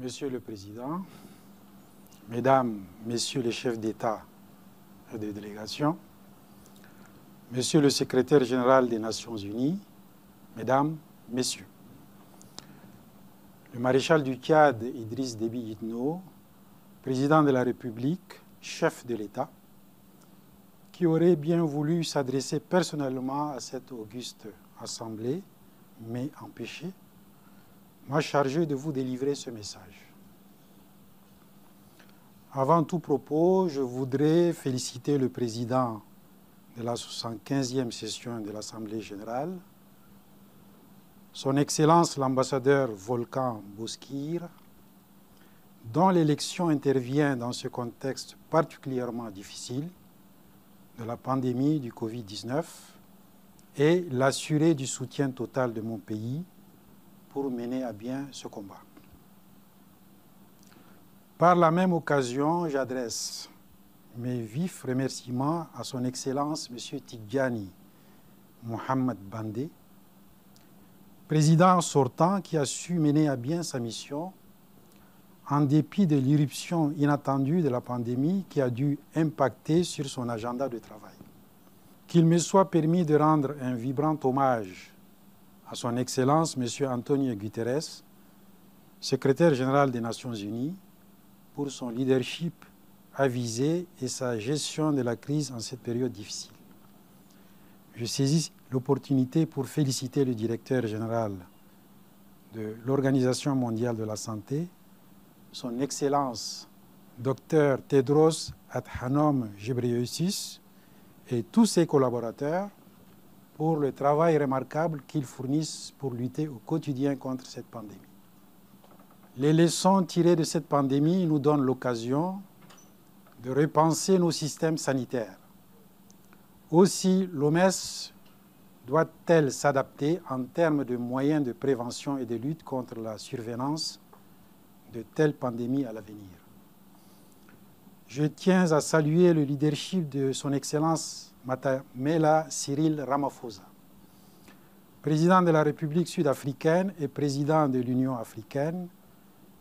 Monsieur le Président, Mesdames, Messieurs les chefs d'État et de délégation, Monsieur le Secrétaire général des Nations Unies, Mesdames, Messieurs, le maréchal du Tchad Idriss Déby Itno, Président de la République, chef de l'État, qui aurait bien voulu s'adresser personnellement à cette auguste assemblée, mais empêché, m'a chargé de vous délivrer ce message. Avant tout propos, je voudrais féliciter le président de la 75e session de l'Assemblée générale, son Excellence l'ambassadeur Volkan Bozkır, dont l'élection intervient dans ce contexte particulièrement difficile de la pandémie du Covid-19 et l'assurer du soutien total de mon pays pour mener à bien ce combat. Par la même occasion, j'adresse mes vifs remerciements à son Excellence M. Tidjani Mohamed Bandé, président sortant qui a su mener à bien sa mission en dépit de l'irruption inattendue de la pandémie qui a dû impacter sur son agenda de travail. Qu'il me soit permis de rendre un vibrant hommage à son Excellence M. Antonio Guterres, secrétaire général des Nations Unies, pour son leadership avisé et sa gestion de la crise en cette période difficile. Je saisis l'opportunité pour féliciter le directeur général de l'Organisation mondiale de la santé, son Excellence Dr Tedros Adhanom Ghebreyesus et tous ses collaborateurs pour le travail remarquable qu'ils fournissent pour lutter au quotidien contre cette pandémie. Les leçons tirées de cette pandémie nous donnent l'occasion de repenser nos systèmes sanitaires. Aussi, l'OMS doit-elle s'adapter en termes de moyens de prévention et de lutte contre la survenance de telles pandémies à l'avenir. Je tiens à saluer le leadership de son Excellence Matamela Cyril Ramaphosa, président de la République sud-africaine et président de l'Union africaine,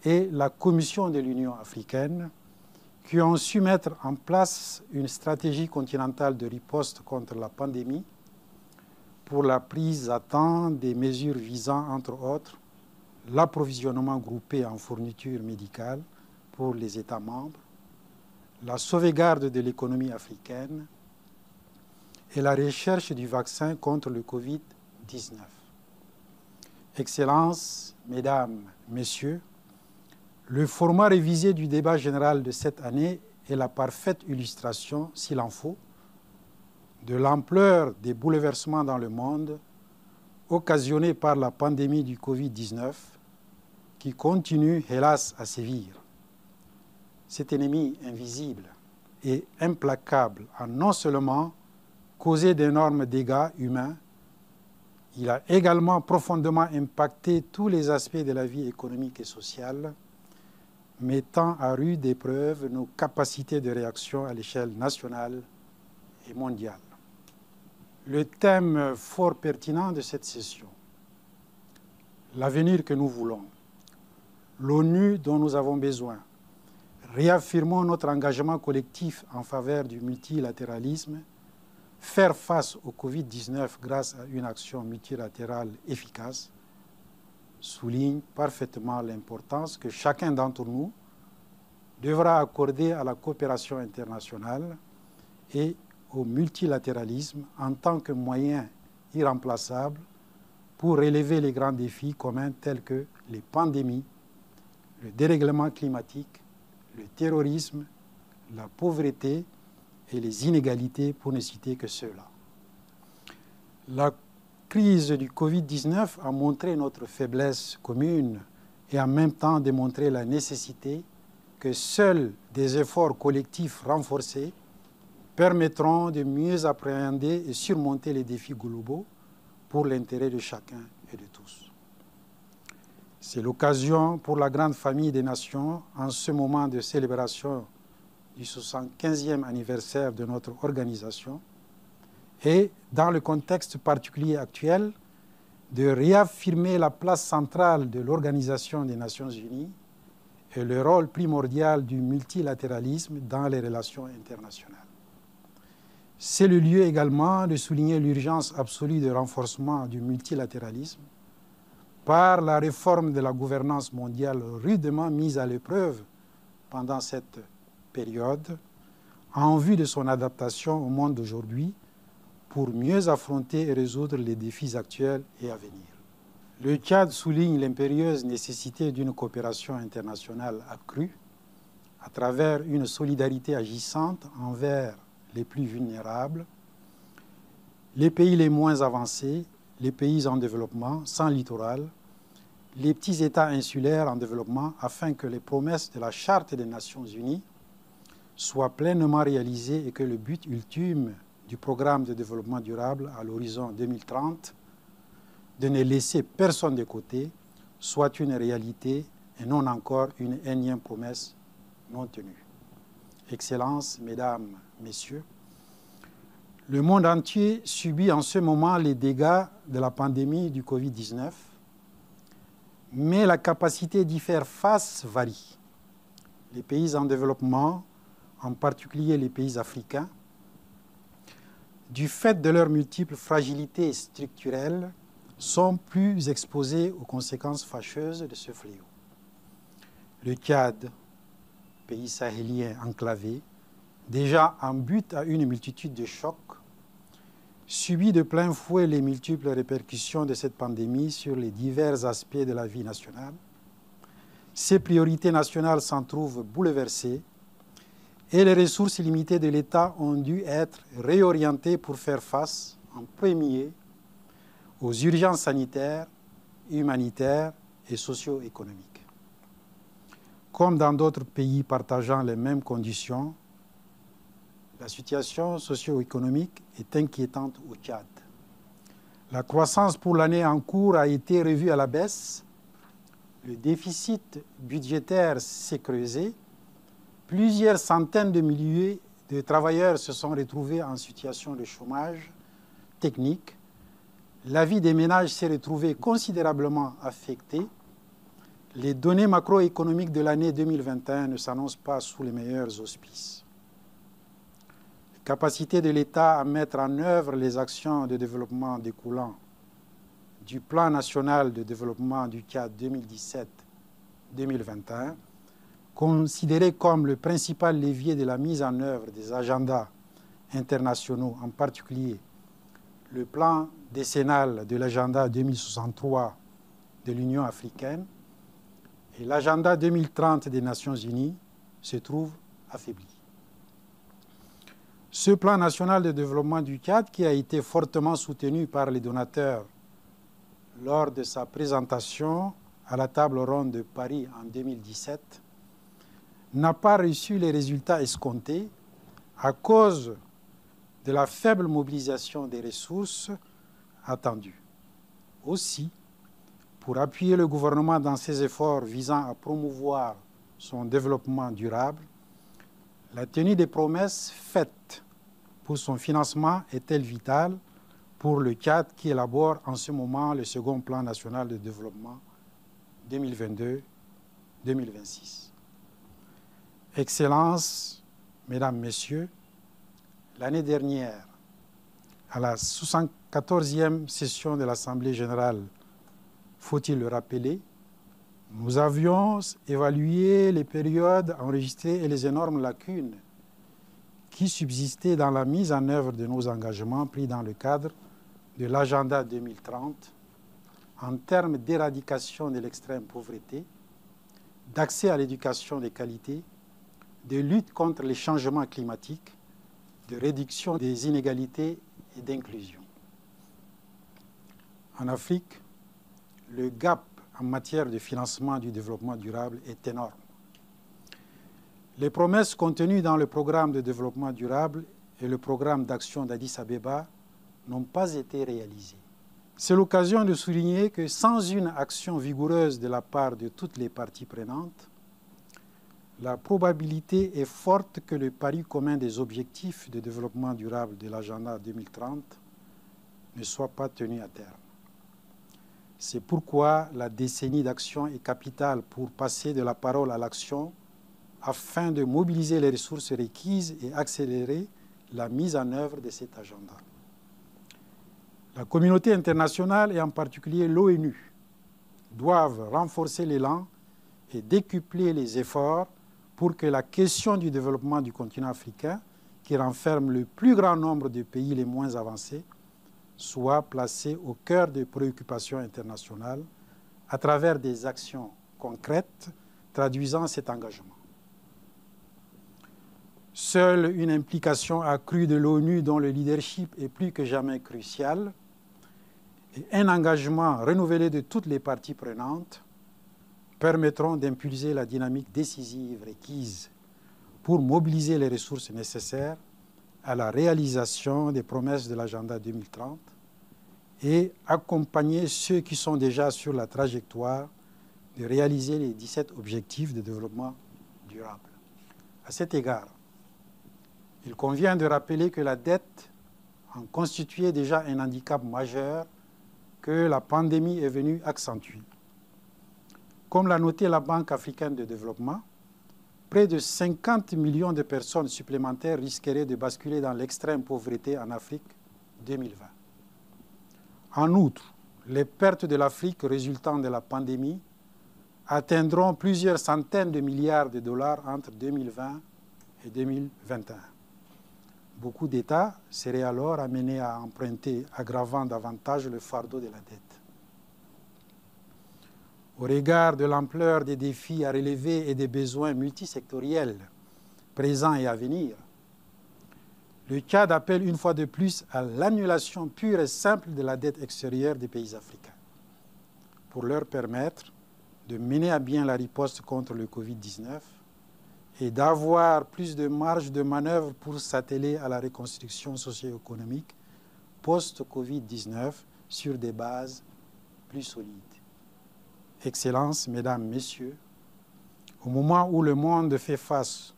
et la Commission de l'Union africaine, qui ont su mettre en place une stratégie continentale de riposte contre la pandémie pour la prise à temps des mesures visant, entre autres, l'approvisionnement groupé en fournitures médicales pour les États membres, la sauvegarde de l'économie africaine et la recherche du vaccin contre le Covid-19. Excellences, Mesdames, Messieurs, le format révisé du débat général de cette année est la parfaite illustration, s'il en faut, de l'ampleur des bouleversements dans le monde occasionnés par la pandémie du Covid-19 qui continue, hélas, à sévir. Cet ennemi invisible et implacable a non seulement causé d'énormes dégâts humains, il a également profondément impacté tous les aspects de la vie économique et sociale, mettant à rude épreuve nos capacités de réaction à l'échelle nationale et mondiale. Le thème fort pertinent de cette session, l'avenir que nous voulons, l'ONU dont nous avons besoin, réaffirmons notre engagement collectif en faveur du multilatéralisme, faire face au Covid-19 grâce à une action multilatérale efficace, souligne parfaitement l'importance que chacun d'entre nous devra accorder à la coopération internationale et au multilatéralisme en tant que moyen irremplaçable pour relever les grands défis communs tels que les pandémies, le dérèglement climatique, le terrorisme, la pauvreté et les inégalités, pour ne citer que ceux-là. La crise du Covid-19 a montré notre faiblesse commune et en même temps démontré la nécessité que seuls des efforts collectifs renforcés permettront de mieux appréhender et surmonter les défis globaux pour l'intérêt de chacun et de tous. C'est l'occasion pour la grande famille des nations, en ce moment de célébration du 75e anniversaire de notre organisation, et dans le contexte particulier actuel, de réaffirmer la place centrale de l'Organisation des Nations Unies et le rôle primordial du multilatéralisme dans les relations internationales. C'est le lieu également de souligner l'urgence absolue de renforcement du multilatéralisme par la réforme de la gouvernance mondiale rudement mise à l'épreuve pendant cette période en vue de son adaptation au monde d'aujourd'hui pour mieux affronter et résoudre les défis actuels et à venir. Le Tchad souligne l'impérieuse nécessité d'une coopération internationale accrue à travers une solidarité agissante envers les plus vulnérables, les pays les moins avancés, les pays en développement, sans littoral, les petits États insulaires en développement, afin que les promesses de la Charte des Nations Unies soient pleinement réalisées et que le but ultime du programme de développement durable à l'horizon 2030, de ne laisser personne de côté, soit une réalité et non encore une énième promesse non tenue. Excellences, Mesdames, Messieurs, le monde entier subit en ce moment les dégâts de la pandémie du Covid-19, mais la capacité d'y faire face varie. Les pays en développement, en particulier les pays africains, du fait de leurs multiples fragilités structurelles, sont plus exposés aux conséquences fâcheuses de ce fléau. Le Tchad, pays sahélien enclavé, déjà en butte à une multitude de chocs, subit de plein fouet les multiples répercussions de cette pandémie sur les divers aspects de la vie nationale. Ses priorités nationales s'en trouvent bouleversées et les ressources limitées de l'État ont dû être réorientées pour faire face en premier aux urgences sanitaires, humanitaires et socio-économiques. Comme dans d'autres pays partageant les mêmes conditions, la situation socio-économique est inquiétante au Tchad. La croissance pour l'année en cours a été revue à la baisse, le déficit budgétaire s'est creusé, plusieurs centaines de milliers de travailleurs se sont retrouvés en situation de chômage technique, la vie des ménages s'est retrouvée considérablement affectée, les données macroéconomiques de l'année 2021 ne s'annoncent pas sous les meilleurs auspices. La capacité de l'État à mettre en œuvre les actions de développement découlant du Plan national de développement du Tchad 2017-2021, considéré comme le principal levier de la mise en œuvre des agendas internationaux, en particulier le plan décennal de l'agenda 2063 de l'Union africaine et l'agenda 2030 des Nations Unies, se trouve affaibli. Ce plan national de développement du Tchad, qui a été fortement soutenu par les donateurs lors de sa présentation à la table ronde de Paris en 2017, n'a pas reçu les résultats escomptés à cause de la faible mobilisation des ressources attendues. Aussi, pour appuyer le gouvernement dans ses efforts visant à promouvoir son développement durable, la tenue des promesses faites pour son financement est-elle vitale pour le Tchad qui élabore en ce moment le second plan national de développement 2022-2026. Excellences, Mesdames, Messieurs, l'année dernière, à la 74e session de l'Assemblée générale, faut-il le rappeler, nous avions évalué les périodes enregistrées et les énormes lacunes qui subsistaient dans la mise en œuvre de nos engagements pris dans le cadre de l'agenda 2030 en termes d'éradication de l'extrême pauvreté, d'accès à l'éducation de qualité, de lutte contre les changements climatiques, de réduction des inégalités et d'inclusion. En Afrique, le gap en matière de financement du développement durable est énorme. Les promesses contenues dans le programme de développement durable et le programme d'action d'Addis Abeba n'ont pas été réalisées. C'est l'occasion de souligner que sans une action vigoureuse de la part de toutes les parties prenantes, la probabilité est forte que le pari commun des objectifs de développement durable de l'agenda 2030 ne soit pas tenu à terme. C'est pourquoi la décennie d'action est capitale pour passer de la parole à l'action afin de mobiliser les ressources requises et accélérer la mise en œuvre de cet agenda. La communauté internationale et en particulier l'ONU doivent renforcer l'élan et décupler les efforts pour que la question du développement du continent africain, qui renferme le plus grand nombre de pays les moins avancés, soit placée au cœur des préoccupations internationales à travers des actions concrètes traduisant cet engagement. Seule une implication accrue de l'ONU dont le leadership est plus que jamais crucial et un engagement renouvelé de toutes les parties prenantes permettront d'impulser la dynamique décisive requise pour mobiliser les ressources nécessaires à la réalisation des promesses de l'agenda 2030 et accompagner ceux qui sont déjà sur la trajectoire de réaliser les 17 objectifs de développement durable. À cet égard, il convient de rappeler que la dette en constituait déjà un handicap majeur que la pandémie est venue accentuer. Comme l'a noté la Banque africaine de développement, près de 50 millions de personnes supplémentaires risqueraient de basculer dans l'extrême pauvreté en Afrique 2020. En outre, les pertes de l'Afrique résultant de la pandémie atteindront plusieurs centaines de milliards de dollars entre 2020 et 2021. Beaucoup d'États seraient alors amenés à emprunter, aggravant davantage le fardeau de la dette. Au regard de l'ampleur des défis à relever et des besoins multisectoriels présents et à venir, le Tchad appelle une fois de plus à l'annulation pure et simple de la dette extérieure des pays africains pour leur permettre de mener à bien la riposte contre le Covid-19 et d'avoir plus de marge de manœuvre pour s'atteler à la reconstruction socio-économique post-Covid-19 sur des bases plus solides. Excellences, Mesdames, Messieurs, au moment où le monde fait face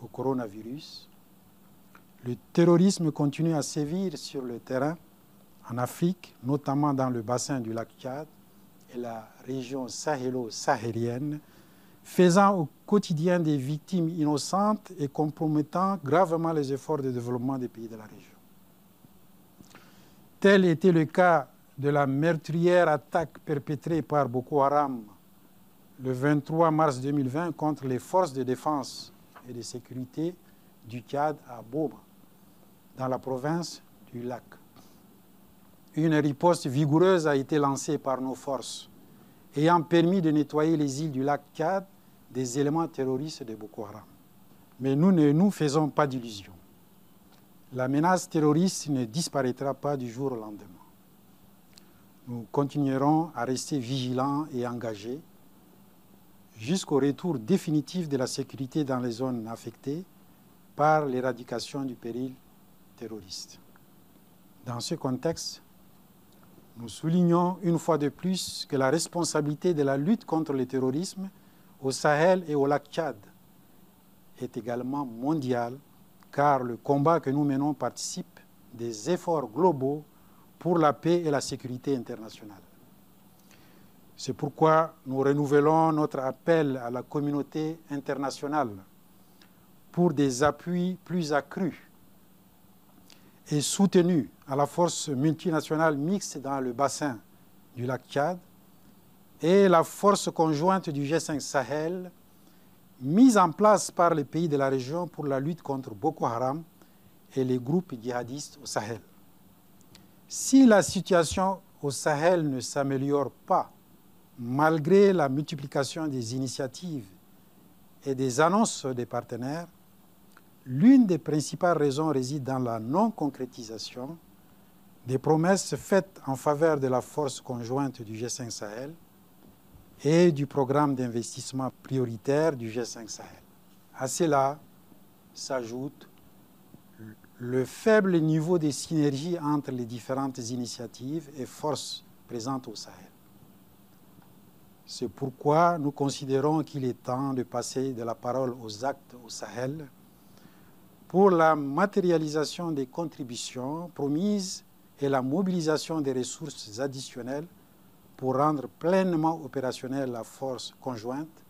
au coronavirus, le terrorisme continue à sévir sur le terrain en Afrique, notamment dans le bassin du lac Tchad et la région sahélo-saharienne, faisant au quotidien des victimes innocentes et compromettant gravement les efforts de développement des pays de la région. Tel était le cas de la meurtrière attaque perpétrée par Boko Haram le 23 mars 2020 contre les forces de défense et de sécurité du Tchad à Boma, dans la province du Lac. Une riposte vigoureuse a été lancée par nos forces, ayant permis de nettoyer les îles du lac Tchad des éléments terroristes de Boko Haram. Mais nous ne nous faisons pas d'illusions. La menace terroriste ne disparaîtra pas du jour au lendemain. Nous continuerons à rester vigilants et engagés jusqu'au retour définitif de la sécurité dans les zones affectées par l'éradication du péril terroriste. Dans ce contexte, nous soulignons une fois de plus que la responsabilité de la lutte contre le terrorisme au Sahel et au lac Tchad est également mondiale, car le combat que nous menons participe des efforts globaux pour la paix et la sécurité internationale. C'est pourquoi nous renouvelons notre appel à la communauté internationale pour des appuis plus accrus et soutenus à la force multinationale mixte dans le bassin du lac Tchad et la force conjointe du G5 Sahel, mise en place par les pays de la région pour la lutte contre Boko Haram et les groupes djihadistes au Sahel. Si la situation au Sahel ne s'améliore pas, malgré la multiplication des initiatives et des annonces des partenaires, l'une des principales raisons réside dans la non-concrétisation des promesses faites en faveur de la force conjointe du G5 Sahel et du programme d'investissement prioritaire du G5 Sahel. À cela s'ajoute le faible niveau de synergie entre les différentes initiatives et forces présentes au Sahel. C'est pourquoi nous considérons qu'il est temps de passer de la parole aux actes au Sahel pour la matérialisation des contributions promises et la mobilisation des ressources additionnelles pour rendre pleinement opérationnelle la force conjointe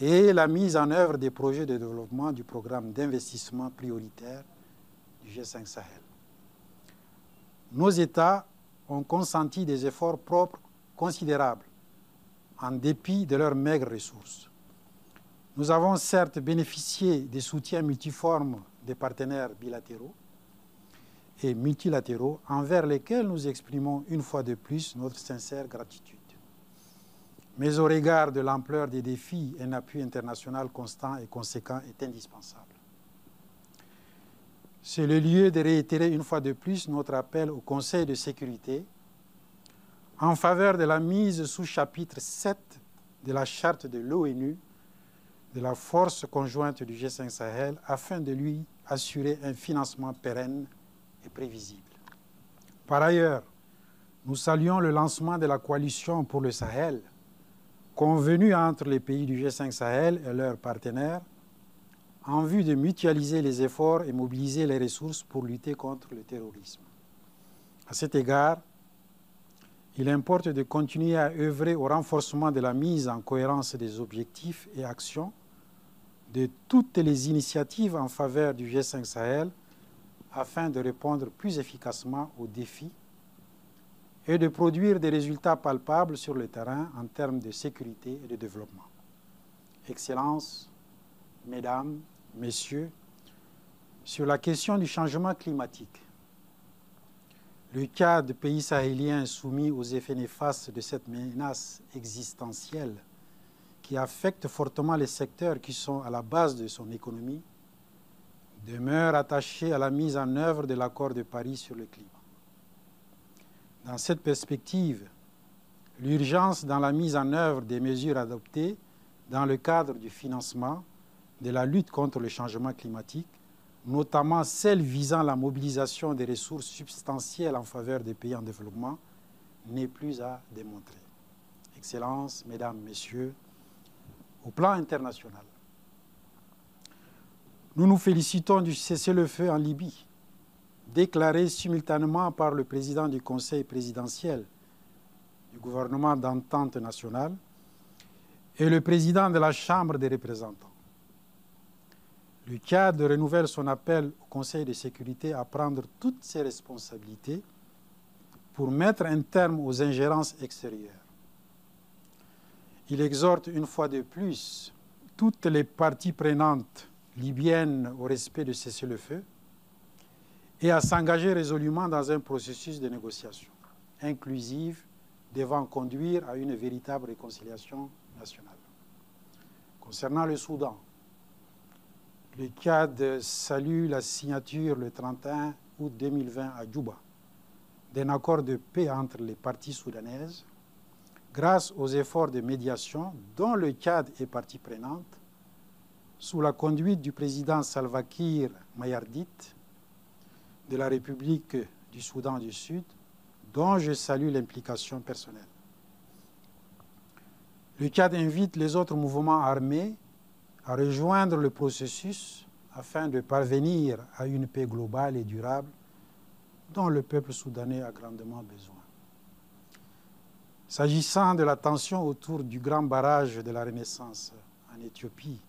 et la mise en œuvre des projets de développement du programme d'investissement prioritaire du G5 Sahel. Nos États ont consenti des efforts propres considérables en dépit de leurs maigres ressources. Nous avons certes bénéficié des soutiens multiformes des partenaires bilatéraux et multilatéraux envers lesquels nous exprimons une fois de plus notre sincère gratitude. Mais au regard de l'ampleur des défis, un appui international constant et conséquent est indispensable. C'est le lieu de réitérer une fois de plus notre appel au Conseil de sécurité en faveur de la mise sous chapitre 7 de la charte de l'ONU de la force conjointe du G5 Sahel afin de lui assurer un financement pérenne et prévisible. Par ailleurs, nous saluons le lancement de la coalition pour le Sahel, convenue entre les pays du G5 Sahel et leurs partenaires, en vue de mutualiser les efforts et mobiliser les ressources pour lutter contre le terrorisme. À cet égard, il importe de continuer à œuvrer au renforcement de la mise en cohérence des objectifs et actions de toutes les initiatives en faveur du G5 Sahel afin de répondre plus efficacement aux défis et de produire des résultats palpables sur le terrain en termes de sécurité et de développement. Excellences, Mesdames, Messieurs, sur la question du changement climatique, le cas de pays sahéliens soumis aux effets néfastes de cette menace existentielle qui affecte fortement les secteurs qui sont à la base de son économie demeure attaché à la mise en œuvre de l'accord de Paris sur le climat. Dans cette perspective, l'urgence dans la mise en œuvre des mesures adoptées dans le cadre du financement de la lutte contre le changement climatique, notamment celles visant la mobilisation des ressources substantielles en faveur des pays en développement, n'est plus à démontrer. Excellences, Mesdames, Messieurs, au plan international, nous nous félicitons du cessez-le-feu en Libye, déclaré simultanément par le président du Conseil présidentiel du gouvernement d'entente nationale et le président de la Chambre des représentants. Le Tchad renouvelle son appel au Conseil de sécurité à prendre toutes ses responsabilités pour mettre un terme aux ingérences extérieures. Il exhorte une fois de plus toutes les parties prenantes libyennes au respect de cessez-le-feu et à s'engager résolument dans un processus de négociation inclusive devant conduire à une véritable réconciliation nationale. Concernant le Soudan, le Tchad salue la signature le 31 août 2020 à Djouba d'un accord de paix entre les parties soudanaises grâce aux efforts de médiation dont le Tchad est partie prenante sous la conduite du président Salva Kiir Mayardit de la République du Soudan du Sud, dont je salue l'implication personnelle. Le Tchad invite les autres mouvements armés à rejoindre le processus afin de parvenir à une paix globale et durable dont le peuple soudanais a grandement besoin. S'agissant de la tension autour du grand barrage de la Renaissance en Éthiopie,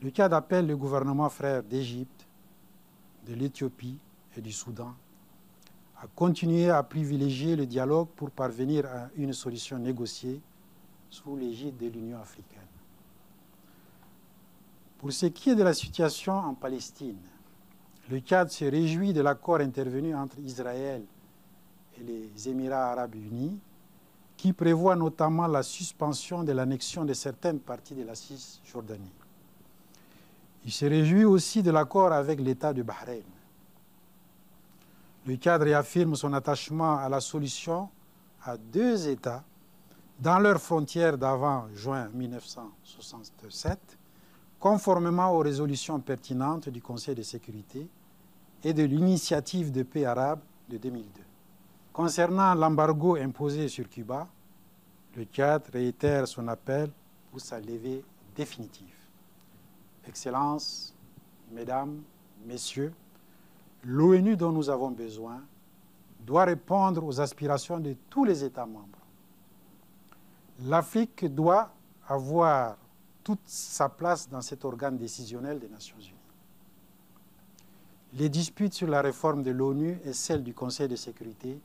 le Tchad appelle le gouvernement frère d'Égypte, de l'Éthiopie et du Soudan à continuer à privilégier le dialogue pour parvenir à une solution négociée sous l'égide de l'Union africaine. Pour ce qui est de la situation en Palestine, le Tchad se réjouit de l'accord intervenu entre Israël et les Émirats arabes unis qui prévoit notamment la suspension de l'annexion de certaines parties de la Cisjordanie. Il se réjouit aussi de l'accord avec l'État de Bahreïn. Le Tchad réaffirme son attachement à la solution à deux États dans leurs frontières d'avant juin 1967, conformément aux résolutions pertinentes du Conseil de sécurité et de l'initiative de paix arabe de 2002. Concernant l'embargo imposé sur Cuba, le Tchad réitère son appel pour sa levée définitive. Excellences, Mesdames, Messieurs, l'ONU dont nous avons besoin doit répondre aux aspirations de tous les États membres L'Afrique doit avoir toute sa place dans cet organe décisionnel des Nations Unies. Les disputes sur la réforme de l'ONU et celle du Conseil de sécurité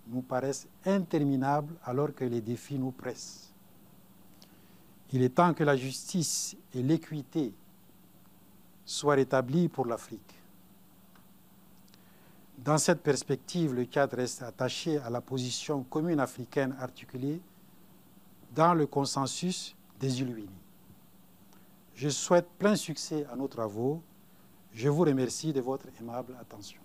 nous paraissent interminables alors que les défis nous pressent. Il est temps que la justice et l'équité soient rétablies pour l'Afrique. Dans cette perspective, le cadre reste attaché à la position commune africaine articulée dans le consensus des îles Unis. Je souhaite plein succès à nos travaux. Je vous remercie de votre aimable attention.